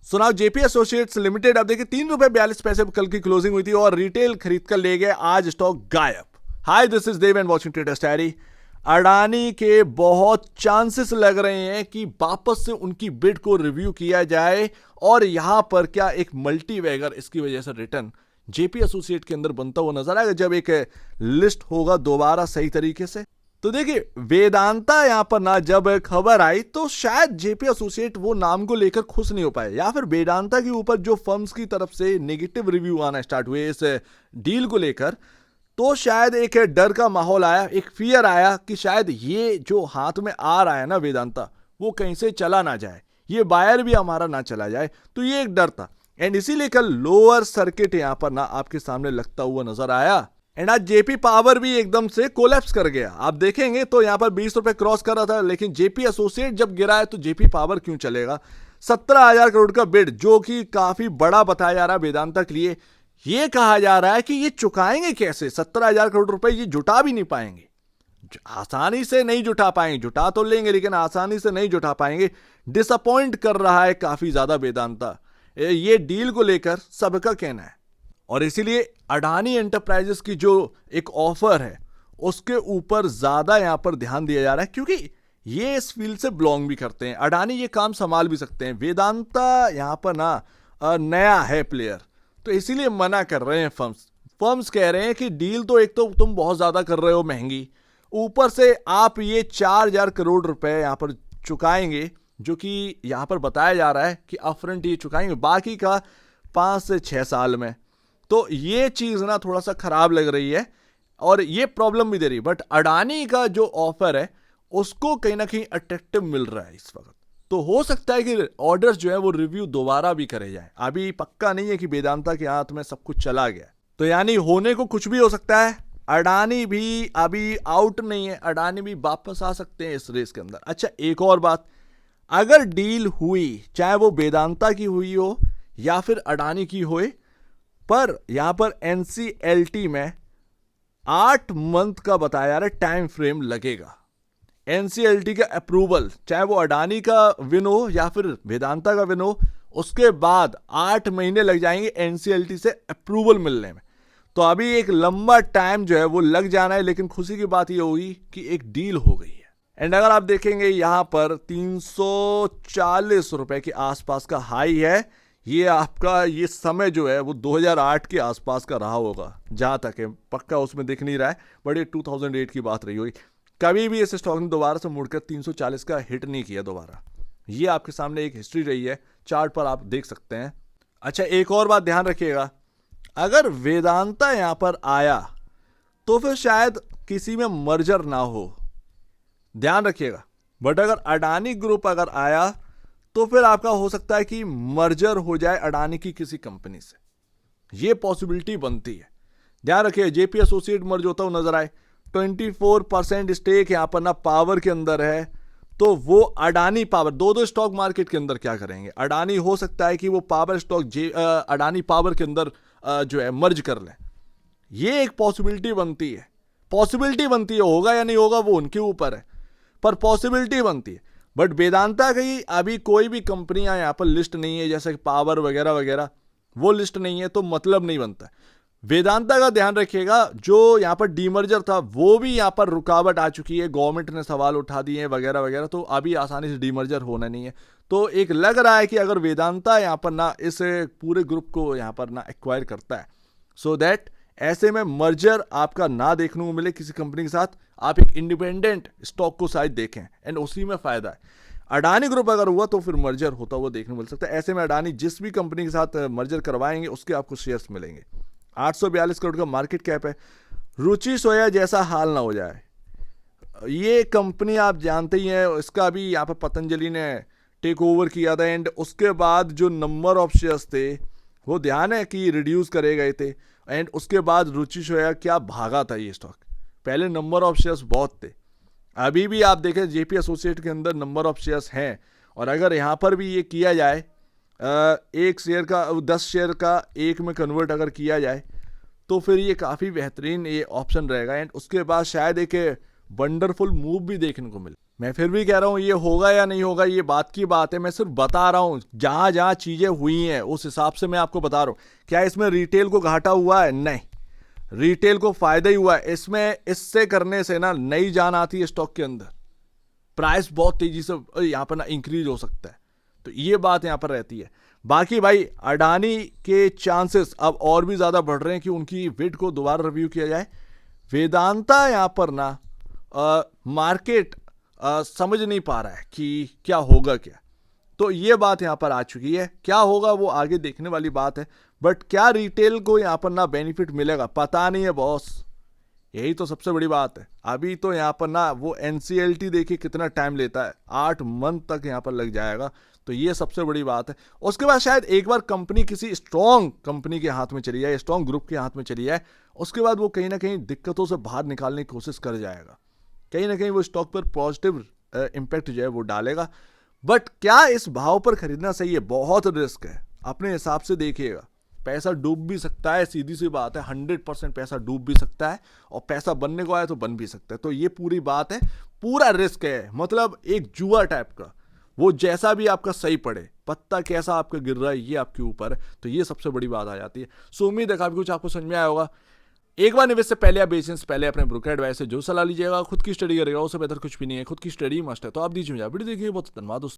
सुनाओ JP associates limited, अब देखिए ₹3.42 कल की क्लोजिंग हुई थी और रिटेल खरीद कर ले गए, आज स्टॉक गायब। Hi, this is Dev and watching traders diary. Adani के बहुत चांसेस लग रहे हैं कि वापस से उनकी बिड को रिव्यू किया जाए और यहां पर क्या एक मल्टीवैगर इसकी वजह से रिटर्न जेपी एसोसिएट के अंदर बनता हुआ नजर आएगा जब एक लिस्ट होगा दोबारा सही तरीके से। तो देखिए वेदांता यहां पर ना जब खबर आई तो शायद जेपी एसोसिएट वो नाम को लेकर खुश नहीं हो पाए, या फिर वेदांता के ऊपर जो फर्म्स की तरफ से नेगेटिव रिव्यू आना स्टार्ट हुए इस डील को लेकर, तो शायद एक डर का माहौल आया, एक फियर आया कि शायद ये जो हाथ में आ रहा है ना वेदांता, वो कहीं से चला ना जाए, ये बायर भी हमारा ना चला जाए। तो ये एक डर था एंड इसीलिए कल लोअर सर्किट यहां पर ना आपके सामने लगता हुआ नजर आया एंड आज जेपी पावर भी एकदम से कोलैप्स कर गया। आप देखेंगे तो यहां पर ₹20 क्रॉस कर रहा था, लेकिन जेपी एसोसिएट जब गिरा है तो जेपी पावर क्यों चलेगा। 17,000 करोड़ का बिड जो कि काफी बड़ा बताया जा रहा है वेदांता के लिए। ये कहा जा रहा है कि ये चुकाएंगे कैसे, 17,000 करोड़ रुपए ये जुटा भी नहीं पाएंगे, आसानी से नहीं जुटा पाएंगे, जुटा तो लेंगे लेकिन आसानी से नहीं जुटा पाएंगे। डिसअपॉइंट कर रहा है काफी ज्यादा वेदांता, ये डील को लेकर सबका कहना है। और इसीलिए अडानी एंटरप्राइजेस की जो एक ऑफर है उसके ऊपर ज्यादा यहां पर ध्यान दिया जा रहा है, क्योंकि ये इस फील्ड से बिलोंग भी करते हैं, अडानी ये काम संभाल भी सकते हैं। वेदांता यहां पर ना नया है प्लेयर, तो इसीलिए मना कर रहे हैं फर्म्स कह रहे हैं कि डील तो एक तो तुम बहुत ज्यादा कर रहे हो महंगी, ऊपर से आप ये 4,000 करोड़ रुपए यहां पर चुकाएंगे, जो कि यहां पर बताया जा रहा है कि अपफ्रंट ये चुकाएंगे, बाकी का 5 से 6 साल में। तो ये चीज ना थोड़ा सा खराब लग रही है और ये प्रॉब्लम भी दे रही है। बट अडानी का जो ऑफर है उसको कहीं ना कहीं अट्रैक्टिव मिल रहा है इस वक्त, तो हो सकता है कि ऑर्डर्स जो है वो रिव्यू दोबारा भी करे जाए। अभी पक्का नहीं है कि वेदांता के हाथ में सब कुछ चला गया, तो यानी होने को कुछ भी हो सकता है। अडानी भी अभी आउट नहीं है, अडानी भी वापस आ सकते हैं इस रेस के अंदर। अच्छा, एक और बात, अगर डील हुई, चाहे वो वेदांता की हुई हो या फिर अडानी की होए, पर यहां पर एनसीएलटी में 8 मंथ का बताया जा रहा है टाइम फ्रेम लगेगा। एनसीएलटी का अप्रूवल, चाहे वो अडानी का विन हो या फिर वेदांता का विन हो, उसके बाद 8 महीने लग जाएंगे एनसीएलटी से अप्रूवल मिलने में। तो अभी एक लंबा टाइम जो है वो लग जाना है, लेकिन खुशी की बात ये होगी कि एक डील हो गई है। एंड अगर आप देखेंगे यहां पर ₹340 के आसपास का हाई है। ये आपका ये समय जो है वो 2008 के आसपास का रहा होगा, जहां तक है पक्का उसमें दिख नहीं रहा है, बट ये 2008 की बात रही होगी। कभी भी इस स्टॉक ने दोबारा से मुड़कर 340 का हिट नहीं किया दोबारा। ये आपके सामने एक हिस्ट्री रही है, चार्ट पर आप देख सकते हैं। अच्छा, एक और बात ध्यान रखिएगा, अगर वेदांता यहां पर आया तो फिर शायद किसी में मर्जर ना हो, ध्यान रखिएगा। बट अगर अडानी ग्रुप अगर आया तो फिर आपका हो सकता है कि मर्जर हो जाए अडानी की किसी कंपनी से, ये पॉसिबिलिटी बनती है। ध्यान रखिए, जेपी एसोसिएट मर्ज होता हुआ नजर आए, 24% स्टेक यहां पर ना पावर के अंदर है, तो वो अडानी पावर दो स्टॉक मार्केट के अंदर क्या करेंगे। अडानी हो सकता है कि वो पावर स्टॉक अडानी पावर के अंदर जो है मर्ज कर ले, ये एक पॉसिबिलिटी बनती है, होगा या नहीं होगा वो उनके ऊपर है, पर पॉसिबिलिटी बनती है। बट वेदांता की अभी कोई भी कंपनियां यहां पर लिस्ट नहीं है, जैसे पावर वगैरह वगैरह वो लिस्ट नहीं है, तो मतलब नहीं बनता। वेदांता का ध्यान रखिएगा, जो यहां पर डीमर्जर था वो भी यहां पर रुकावट आ चुकी है, गवर्नमेंट ने सवाल उठा दिए वगैरह वगैरह, तो अभी आसानी से डीमर्जर होना नहीं है। तो एक लग रहा है कि अगर वेदांता यहां पर ना इस पूरे ग्रुप को यहां पर ना एक्वायर करता है, सो दैट ऐसे में मर्जर आपका ना देखने को मिले किसी कंपनी के साथ, आप एक इंडिपेंडेंट स्टॉक को शायद देखें एंड उसी में फायदा है। अडानी ग्रुप अगर हुआ तो फिर मर्जर होता हुआ देखने को मिल सकता है। ऐसे में अडानी जिस भी कंपनी के साथ मर्जर करवाएंगे उसके आपको शेयर्स मिलेंगे। 842 करोड़ का मार्केट कैप है। रुचि सोया जैसा हाल ना हो जाए, ये कंपनी आप जानते ही हैं, इसका भी यहाँ पर पतंजलि ने टेक ओवर किया था एंड उसके बाद जो नंबर ऑफ शेयर्स थे वो ध्यान है कि रिड्यूस करे गए थे एंड उसके बाद रुचि सोया क्या भागा था ये स्टॉक। पहले नंबर ऑफ शेयर्स बहुत थे, अभी भी आप देखें जेपी एसोसिएट के अंदर नंबर ऑफ शेयर्स हैं, और अगर यहाँ पर भी ये किया जाए, एक शेयर का 10 शेयर का एक में कन्वर्ट अगर किया जाए तो फिर ये काफ़ी बेहतरीन ये ऑप्शन रहेगा एंड उसके बाद शायद एक वंडरफुल मूव भी देखने को मिले। मैं फिर भी कह रहा हूँ ये होगा या नहीं होगा, ये बात की बात है। मैं सिर्फ बता रहा हूँ जहां जहां चीजें हुई हैं उस हिसाब से मैं आपको बता रहा हूँ। क्या इसमें रिटेल को घाटा हुआ है? नहीं, रिटेल को फायदा ही हुआ है। इसमें इससे करने से ना नई जान आती है स्टॉक के अंदर, प्राइस बहुत तेजी से यहाँ पर ना इंक्रीज हो सकता है। तो ये बात यहाँ पर रहती है। बाकी भाई अडानी के चांसेस अब और भी ज्यादा बढ़ रहे हैं कि उनकी बिड को दोबारा रिव्यू किया जाए। वेदांता यहाँ पर ना मार्केट समझ नहीं पा रहा है कि क्या होगा क्या। तो ये बात यहाँ पर आ चुकी है, क्या होगा वो आगे देखने वाली बात है। बट क्या रिटेल को यहाँ पर ना बेनिफिट मिलेगा, पता नहीं है बॉस। यही तो सबसे बड़ी बात है। अभी तो यहाँ पर ना वो एनसीएलटी देखिए कितना टाइम लेता है, 8 मंथ तक यहाँ पर लग जाएगा। तो ये सबसे बड़ी बात है। उसके बाद शायद एक बार कंपनी किसी स्ट्रॉन्ग कंपनी के हाथ में चली जाए, स्ट्रॉन्ग ग्रुप के हाथ में चली जाए, उसके बाद वो कहीं ना कहीं दिक्कतों से बाहर निकालने की कोशिश कर जाएगा। कहीं ना कहीं वो स्टॉक पर पॉजिटिव इम्पैक्ट जो है वो डालेगा। बट क्या इस भाव पर खरीदना सही है? बहुत रिस्क है, अपने हिसाब से देखिएगा। पैसा डूब भी सकता है, सीधी सी बात है। 100% पैसा डूब भी सकता है और पैसा बनने को आया तो बन भी सकता है। तो ये पूरी बात है, पूरा रिस्क है, मतलब एक जुआ टाइप का। वो जैसा भी आपका सही पड़े, पत्ता कैसा आपका गिर रहा है ये आपके ऊपर है। तो ये सबसे बड़ी बात आ जाती है। सो उम्मीद है काफी कुछ आपको समझ में आया होगा। एक बार निवेश से पहले या बेचने से पहले अपने ब्रोकर एडवाइस से जो सलाह लीजिएगा, खुद की स्टडी करेगा, उससे बेहतर कुछ भी नहीं है। खुद की स्टडी मस्ट है। तो आप दीजिए, वीडियो देखिए। बहुत धन्यवाद दोस्तों।